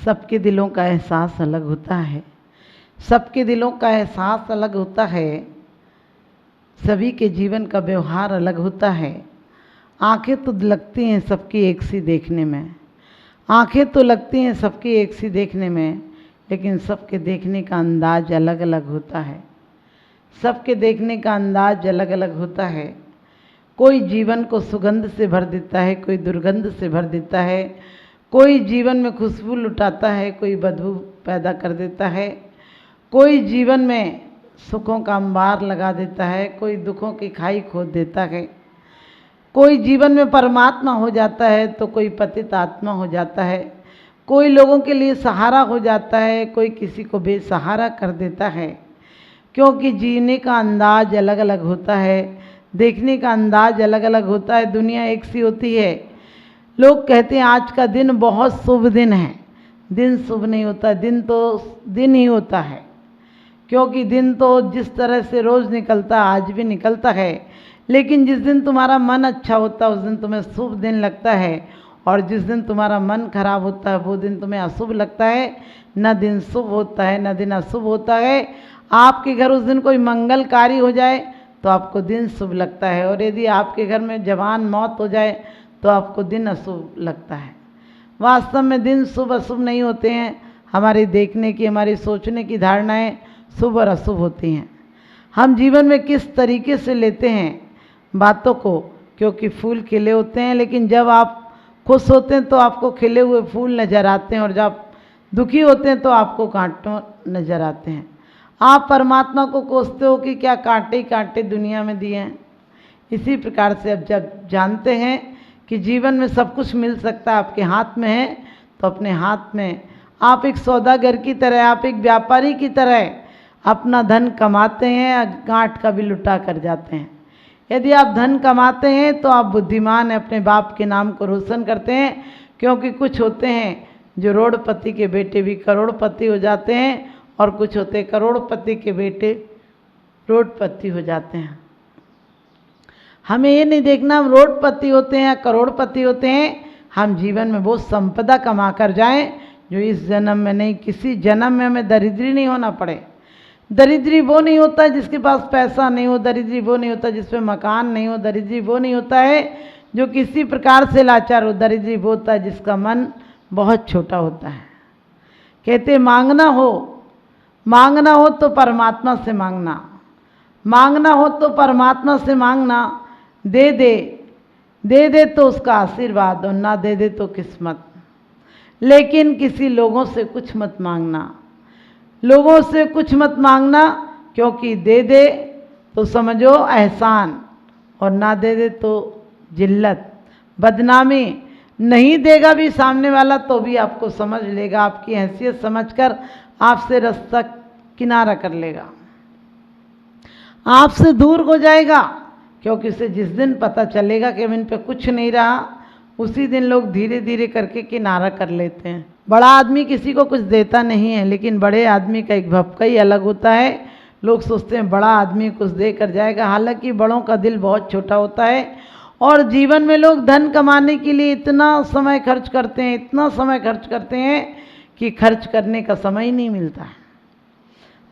सबके दिलों का एहसास अलग होता है, सबके दिलों का एहसास अलग होता है, सभी के जीवन का व्यवहार अलग होता है। आंखें तो लगती हैं सबकी एक सी देखने में, आंखें तो लगती हैं सबकी एक सी देखने में, लेकिन सबके देखने का अंदाज अलग अलग होता है, सबके देखने का अंदाज अलग अलग होता है। कोई जीवन को सुगंध से भर देता है, कोई दुर्गंध से भर देता है, कोई जीवन में खुशबू लुटाता है, कोई बदबू पैदा कर देता है, कोई जीवन में सुखों का अंबार लगा देता है, कोई दुखों की खाई खोद देता है, कोई जीवन में परमात्मा हो जाता है तो कोई पतित आत्मा हो जाता है, कोई लोगों के लिए सहारा हो जाता है, कोई किसी को बेसहारा कर देता है। क्योंकि जीने का अंदाज अलग अलग होता है, देखने का अंदाज अलग अलग होता है। दुनिया एक सी होती है। लोग कहते हैं आज का दिन बहुत शुभ दिन है, दिन शुभ नहीं होता, दिन तो दिन ही होता है। क्योंकि दिन तो जिस तरह से रोज़ निकलता है आज भी निकलता है, लेकिन जिस दिन तुम्हारा मन अच्छा होता है उस दिन तुम्हें शुभ दिन लगता है, और जिस दिन तुम्हारा मन खराब होता है वो दिन तुम्हें अशुभ लगता है। न दिन शुभ होता है न दिन अशुभ होता है। आपके घर उस दिन कोई मंगलकारी हो जाए तो आपको दिन शुभ लगता है, और यदि आपके घर में जवान मौत हो जाए तो आपको दिन अशुभ लगता है। वास्तव में दिन शुभ अशुभ नहीं होते हैं, हमारी देखने की हमारी सोचने की धारणाएं शुभ और अशुभ होती हैं। हम जीवन में किस तरीके से लेते हैं बातों को, क्योंकि फूल खिले होते हैं, लेकिन जब आप खुश होते हैं तो आपको खिले हुए फूल नज़र आते हैं, और जब दुखी होते हैं तो आपको कांटों नज़र आते हैं। आप परमात्मा को कोसते हो कि क्या कांटे ही कांटे दुनिया में दिए हैं। इसी प्रकार से अब जब जानते हैं कि जीवन में सब कुछ मिल सकता है, आपके हाथ में है, तो अपने हाथ में आप एक सौदागर की तरह, आप एक व्यापारी की तरह अपना धन कमाते हैं, गांठ का भी लुटा कर जाते हैं। यदि आप धन कमाते हैं तो आप बुद्धिमान हैं, अपने बाप के नाम को रोशन करते हैं। क्योंकि कुछ होते हैं जो रोडपति के बेटे भी करोड़पति हो जाते हैं, और कुछ होते हैं करोड़पति के बेटे रोडपति हो जाते हैं। हमें ये नहीं देखना हम रोडपति होते हैं या करोड़पति होते हैं, हम जीवन में वो संपदा कमा कर जाएं जो इस जन्म में नहीं, किसी जन्म में हमें दरिद्री नहीं होना पड़े। दरिद्री वो नहीं होता जिसके पास पैसा नहीं हो, दरिद्री वो नहीं होता जिस पे मकान नहीं हो, दरिद्री वो नहीं होता है जो किसी प्रकार से लाचार हो, दरिद्री वो होता है जिसका मन बहुत छोटा होता है। कहते मांगना हो तो परमात्मा से मांगना, मांगना हो तो परमात्मा से मांगना, दे दे तो उसका आशीर्वाद, और ना दे दे तो किस्मत। लेकिन किसी लोगों से कुछ मत मांगना, लोगों से कुछ मत मांगना, क्योंकि दे दे तो समझो एहसान, और ना दे दे तो जिल्लत, बदनामी। नहीं देगा भी सामने वाला तो भी आपको समझ लेगा, आपकी हैसियत समझकर आपसे रास्ता किनारा कर लेगा, आपसे दूर हो जाएगा। क्योंकि उसे जिस दिन पता चलेगा कि अब इन पे कुछ नहीं रहा, उसी दिन लोग धीरे धीरे करके किनारा कर लेते हैं। बड़ा आदमी किसी को कुछ देता नहीं है, लेकिन बड़े आदमी का एक भपका ही अलग होता है। लोग सोचते हैं बड़ा आदमी कुछ दे कर जाएगा, हालांकि बड़ों का दिल बहुत छोटा होता है। और जीवन में लोग धन कमाने के लिए इतना समय खर्च करते हैं, इतना समय खर्च करते हैं कि खर्च करने का समय ही नहीं मिलता है।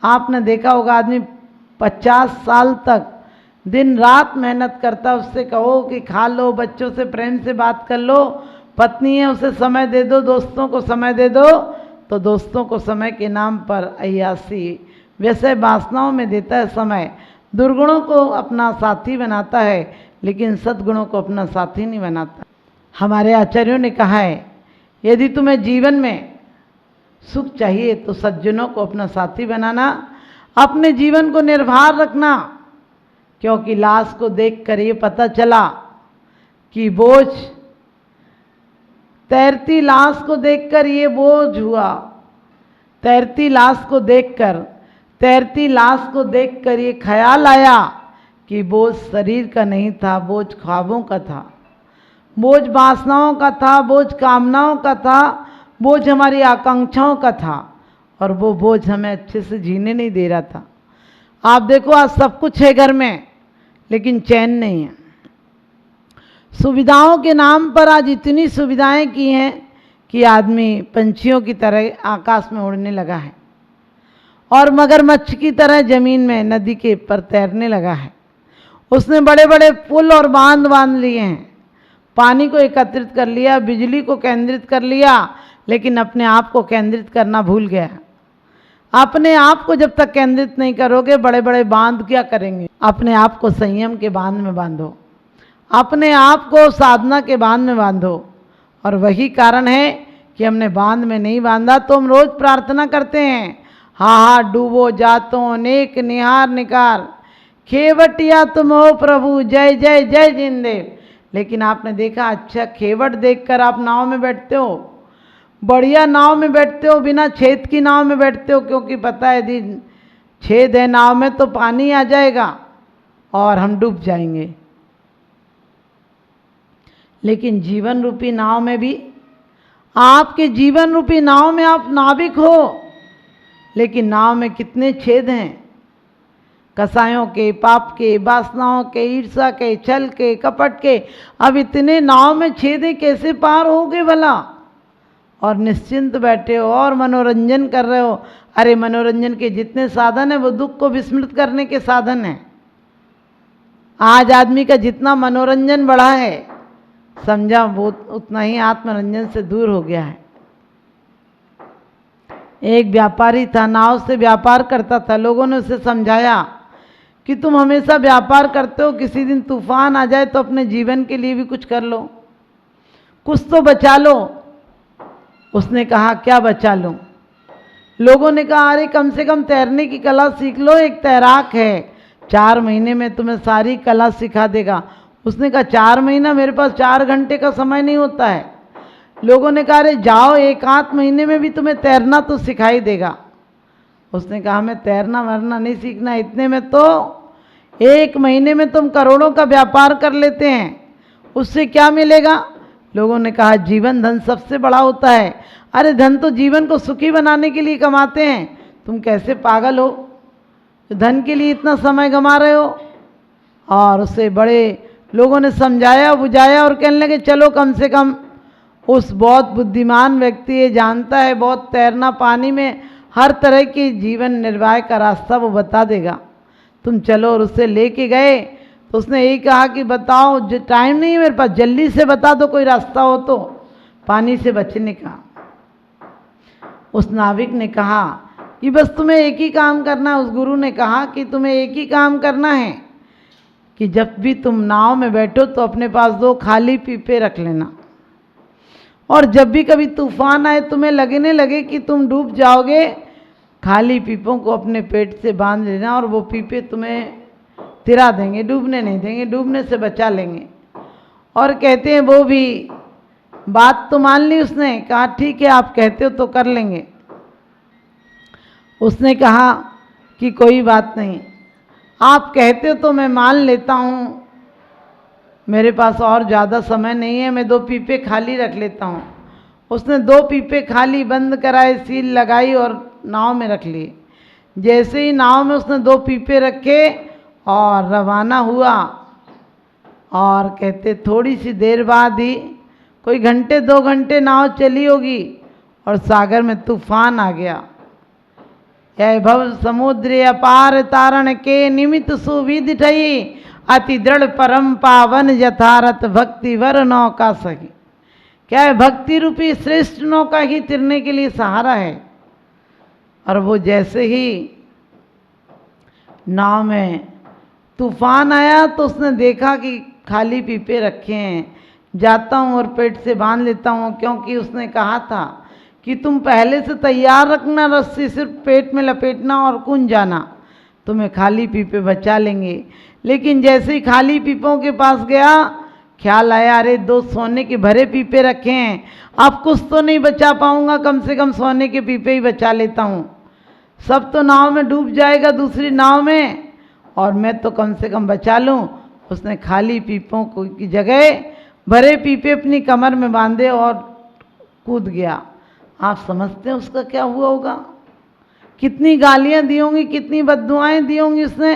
आपने देखा होगा आदमी 50 साल तक दिन रात मेहनत करता, उससे कहो कि खा लो, बच्चों से प्रेम से बात कर लो, पत्नी है उसे समय दे दो, दोस्तों को समय दे दो, तो दोस्तों को समय के नाम पर अय्यासी वैसे वासनाओं में देता है समय। दुर्गुणों को अपना साथी बनाता है, लेकिन सद्गुणों को अपना साथी नहीं बनाता। हमारे आचार्यों ने कहा है यदि तुम्हें जीवन में सुख चाहिए तो सज्जनों को अपना साथी बनाना, अपने जीवन को निर्भर रखना। क्योंकि लाश को देखकर ये पता चला कि बोझ, तैरती लाश को देखकर ये बोझ हुआ, तैरती लाश को देखकर, तैरती लाश को देखकर ये ख्याल आया कि बोझ शरीर का नहीं था, बोझ ख्वाबों का था, बोझ वासनाओं का था, बोझ कामनाओं का था, बोझ हमारी आकांक्षाओं का था, और वो बोझ हमें अच्छे से जीने नहीं दे रहा था। आप देखो आज सब कुछ है घर में, लेकिन चैन नहीं है। सुविधाओं के नाम पर आज इतनी सुविधाएं की हैं कि आदमी पंछियों की तरह आकाश में उड़ने लगा है और मगरमच्छ की तरह जमीन में नदी के पर तैरने लगा है। उसने बड़े बड़े पुल और बांध बांध लिए हैं, पानी को एकत्रित कर लिया, बिजली को केंद्रित कर लिया, लेकिन अपने आप को केंद्रित करना भूल गया। अपने आप को जब तक केंद्रित नहीं करोगे, बड़े बड़े बांध क्या करेंगे? अपने आप को संयम के बांध में बांधो, अपने आप को साधना के बांध में बांधो। और वही कारण है कि हमने बांध में नहीं बांधा तो हम रोज प्रार्थना करते हैं, हा हा डूबो जातो नेक निहार निकार, खेवटिया तुम हो प्रभु, जय जय जय जिनदेव। लेकिन आपने देखा, अच्छा खेवट देखकर आप नाव में बैठते हो, बढ़िया नाव में बैठते हो, बिना छेद की नाव में बैठते हो, क्योंकि पता है यदि छेद है नाव में तो पानी आ जाएगा और हम डूब जाएंगे। लेकिन जीवन रूपी नाव में भी, आपके जीवन रूपी नाव में आप नाविक हो, लेकिन नाव में कितने छेद हैं, कसायों के, पाप के, वासनाओं के, ईर्ष्या के, छल के, कपट के। अब इतने नाव में छेद कैसे पार होगे भला? और निश्चिंत बैठे हो और मनोरंजन कर रहे हो। अरे मनोरंजन के जितने साधन है वो दुख को विस्मृत करने के साधन है। आज आदमी का जितना मनोरंजन बढ़ा है, समझा वो उतना ही आत्मरंजन से दूर हो गया है। एक व्यापारी था, नाव से व्यापार करता था। लोगों ने उसे समझाया कि तुम हमेशा व्यापार करते हो, किसी दिन तूफान आ जाए तो अपने जीवन के लिए भी कुछ कर लो, कुछ तो बचा लो। उसने कहा क्या बचा लूं? लोगों ने कहा अरे कम से कम तैरने की कला सीख लो, एक तैराक है 4 महीने में तुम्हें सारी कला सिखा देगा। उसने कहा 4 महीना, मेरे पास 4 घंटे का समय नहीं होता है। लोगों ने कहा अरे जाओ, 1 आध महीने में भी तुम्हें तैरना तो सिखाई देगा। उसने कहा हमें तैरना वरना नहीं सीखना, इतने में तो 1 महीने में तुम करोड़ों का व्यापार कर लेते हैं, उससे क्या मिलेगा? लोगों ने कहा जीवन धन सबसे बड़ा होता है। अरे धन तो जीवन को सुखी बनाने के लिए कमाते हैं, तुम कैसे पागल हो, धन के लिए इतना समय गंवा रहे हो। और उसे बड़े लोगों ने समझाया बुझाया और कहने लगे चलो कम से कम उस बहुत बुद्धिमान व्यक्ति ये जानता है बहुत तैरना, पानी में हर तरह की जीवन निर्वाह का रास्ता वो बता देगा, तुम चलो। और उससे लेके गए तो उसने यही कहा कि बताओ, जो टाइम नहीं है मेरे पास, जल्दी से बता दो कोई रास्ता हो तो पानी से बचने का। उस नाविक ने कहा कि बस तुम्हें एक ही काम करना है। उस गुरु ने कहा कि तुम्हें एक ही काम करना है कि जब भी तुम नाव में बैठो तो अपने पास 2 खाली पीपे रख लेना, और जब भी कभी तूफान आए तुम्हें लगने लगे कि तुम डूब जाओगे, खाली पीपों को अपने पेट से बांध लेना और वो पीपे तुम्हें तिरा देंगे, डूबने नहीं देंगे, डूबने से बचा लेंगे। और कहते हैं वो भी बात तो मान ली उसने, कहा ठीक है आप कहते हो तो कर लेंगे। उसने कहा कि कोई बात नहीं, आप कहते हो तो मैं मान लेता हूँ, मेरे पास और ज़्यादा समय नहीं है, मैं 2 पीपे खाली रख लेता हूँ। उसने 2 पीपे खाली बंद कराए, सील लगाई और नाव में रख लिए। जैसे ही नाव में उसने 2 पीपे रखे और रवाना हुआ, और कहते थोड़ी सी देर बाद ही, कोई घंटे 2 घंटे नाव चली होगी और सागर में तूफान आ गया। यह भव समुद्र अपार तारण के निमित्त सुविधि ठई, अति दृढ़ परम पावन यथारथ भक्ति वर नौका सही। क्या है? भक्ति रूपी श्रेष्ठ नौका ही तिरने के लिए सहारा है। और वो जैसे ही नाव में तूफान आया तो उसने देखा कि खाली पीपे रखे हैं, जाता हूँ और पेट से बांध लेता हूँ, क्योंकि उसने कहा था कि तुम पहले से तैयार रखना, रस्सी सिर्फ पेट में लपेटना और कूद जाना, तुम्हें खाली पीपे बचा लेंगे। लेकिन जैसे ही खाली पीपों के पास गया, ख्याल आया अरे 2 सोने के भरे पीपे रखे हैं, अब कुछ तो नहीं बचा पाऊंगा, कम से कम सोने के पीपे ही बचा लेता हूँ। सब तो नाव में डूब जाएगा दूसरी नाव में, और मैं तो कम से कम बचा लूँ। उसने खाली पीपों को की जगह भरे पीपे अपनी कमर में बांधे और कूद गया। आप समझते हैं उसका क्या हुआ होगा? कितनी गालियां दी होंगी, कितनी बद्दुआएं दी होंगी उसने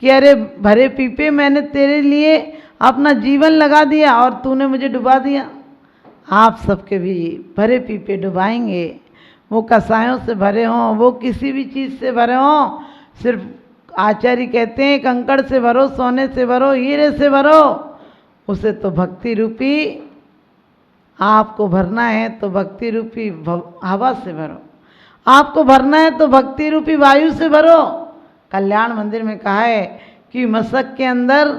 कि अरे भरे पीपे, मैंने तेरे लिए अपना जीवन लगा दिया और तूने मुझे डुबा दिया। आप सबके भी भरे पीपे डुबाएंगे। वो कसायों से भरे हों, वो किसी भी चीज़ से भरे हों, सिर्फ आचार्य कहते हैं कंकड़ से भरो, सोने से भरो, हीरे से भरो, उसे तो भक्ति रूपी आपको भरना है तो भक्ति रूपी हवा से भरो, आपको भरना है तो भक्ति रूपी वायु से भरो। कल्याण मंदिर में कहा है कि मशक के अंदर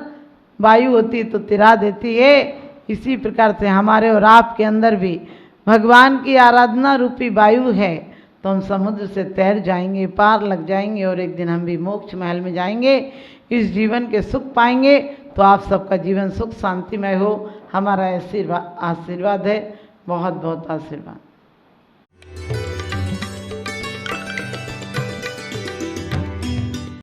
वायु होती तो तिरा देती है, इसी प्रकार से हमारे और आपके अंदर भी भगवान की आराधना रूपी वायु है, तो हम समुद्र से तैर जाएंगे, पार लग जाएंगे और एक दिन हम भी मोक्ष महल में जाएंगे, इस जीवन के सुख पाएंगे। तो आप सबका जीवन सुख शांतिमय हो, हमारा आशीर्वाद है, बहुत बहुत आशीर्वाद।